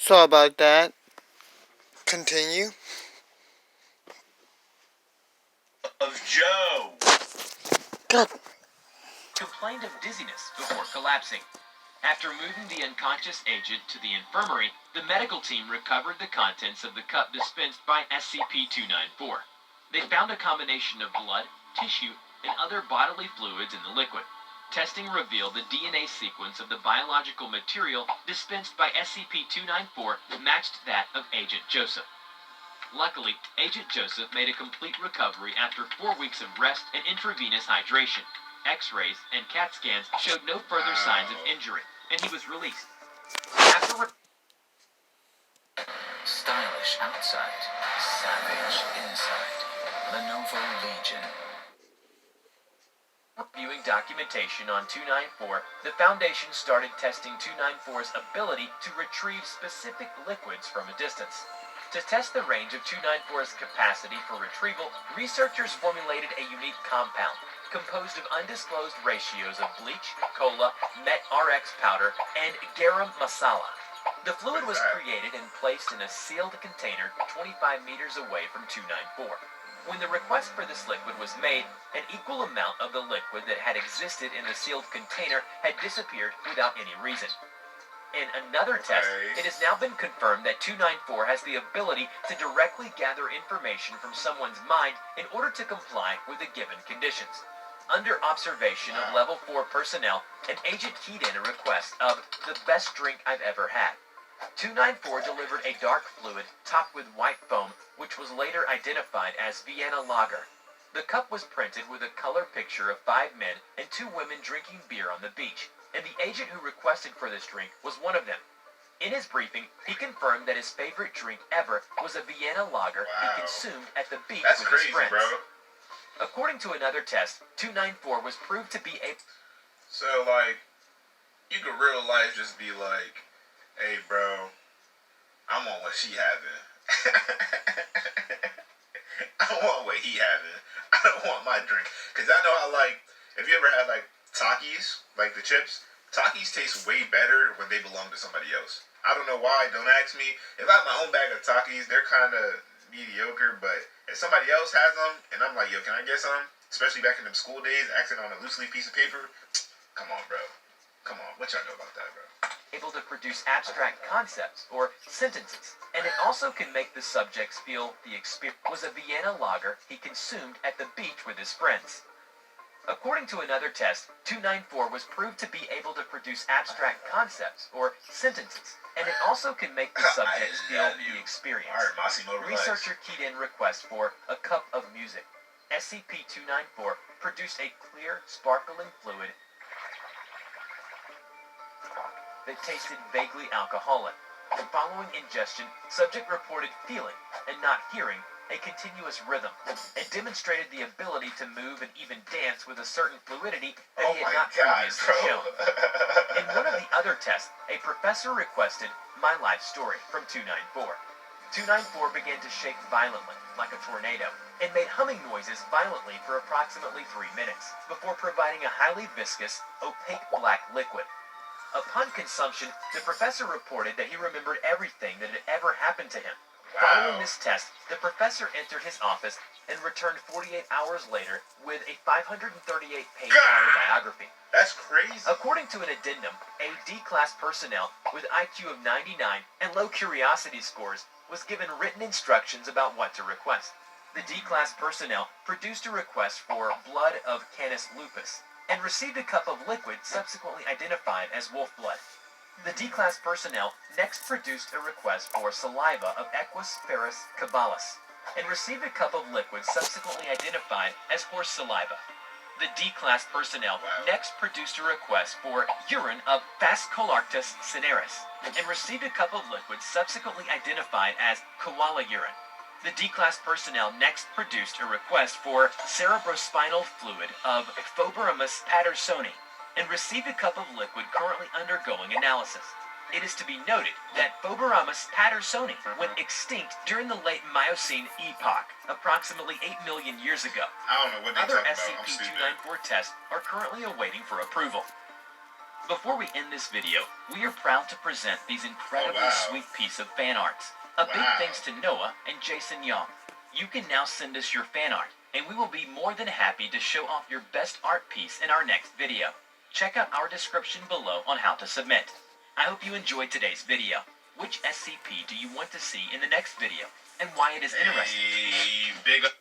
So about that, continue. Of Joe God. Complained of dizziness before collapsing. After moving the unconscious agent to the infirmary, the medical team recovered the contents of the cup dispensed by SCP-294. They found a combination of blood, tissue, and other bodily fluids in the liquid. Testing revealed the DNA sequence of the biological material dispensed by SCP-294 matched that of Agent Joseph. Luckily, Agent Joseph made a complete recovery after 4 weeks of rest and intravenous hydration. X-rays and CAT scans showed no further signs of injury, and he was released. After Stylish outside, savage inside. Lenovo Legion. viewing documentation on 294, the Foundation started testing 294's ability to retrieve specific liquids from a distance. To test the range of 294's capacity for retrieval, researchers formulated a unique compound composed of undisclosed ratios of bleach, cola, met RX powder, and garam masala. The fluid was created and placed in a sealed container 25 meters away from 294. When the request for this liquid was made, an equal amount of the liquid that had existed in the sealed container had disappeared without any reason. In another test, it has now been confirmed that 294 has the ability to directly gather information from someone's mind in order to comply with the given conditions. Under observation of Level 4 personnel, an agent keyed in a request of the best drink I've ever had. 294 delivered a dark fluid topped with white foam, which was later identified as Vienna Lager. The cup was printed with a color picture of 5 men and 2 women drinking beer on the beach, and the agent who requested for this drink was one of them. In his briefing, he confirmed that his favorite drink ever was a Vienna Lager he consumed at the beach with his friends. Bro. According to another test, 294 was proved to be a... So, like, you could real life just be like, hey, bro, I want what she having. I want what he having. I don't want my drink. Because I know how, like, if you ever had, like, Takis, like the chips, Takis taste way better when they belong to somebody else. I don't know why, don't ask me. If I have my own bag of Takis, they're kind of mediocre, but if somebody else has them, and I'm like, yo, can I get some? Especially back in them school days, acting on a loose leaf piece of paper. Come on, bro. Come on. What y'all know about that, bro? Able to produce abstract concepts or sentences, and it also can make the subjects feel the experience was a Vienna Lager he consumed at the beach with his friends. According to another test, 294 was proved to be able to produce abstract concepts or sentences, and it also can make the subjects feel the experience. Researcher keyed in request for a cup of music. SCP-294 produced a clear, sparkling fluid that tasted vaguely alcoholic. Following ingestion, subject reported feeling, and not hearing, a continuous rhythm, and demonstrated the ability to move and even dance with a certain fluidity that he had not previously shown. In one of the other tests, a professor requested my life story from 294. 294 began to shake violently, like a tornado, and made humming noises violently for approximately 3 minutes, before providing a highly viscous, opaque black liquid. Upon consumption, the professor reported that he remembered everything that had ever happened to him. Following this test, the professor entered his office and returned 48 hours later with a 538-page autobiography. That's crazy. According to an addendum, a D-class personnel with IQ of 99 and low curiosity scores was given written instructions about what to request. The D-class personnel produced a request for blood of Canis lupus and received a cup of liquid subsequently identified as wolf blood. The D-class personnel next produced a request for saliva of Equus ferus caballus and received a cup of liquid subsequently identified as horse saliva. The D-class personnel next produced a request for urine of Phascolarctos cineris and received a cup of liquid subsequently identified as koala urine. The D-class personnel next produced a request for cerebrospinal fluid of Phobaramus pattersoni and received a cup of liquid currently undergoing analysis. It is to be noted that Phobaramus pattersoni went extinct during the late Miocene epoch, approximately 8 million years ago. I don't know what they're Other talking about. SCP-294 tests are currently awaiting for approval. Before we end this video, we are proud to present these incredibly wow. sweet piece of fan arts. A big Wow. thanks to Noah and Jason Young. You can now send us your fan art, and we will be more than happy to show off your best art piece in our next video. Check out our description below on how to submit. I hope you enjoyed today's video. Which SCP do you want to see in the next video, and why it is interesting? Hey, big up.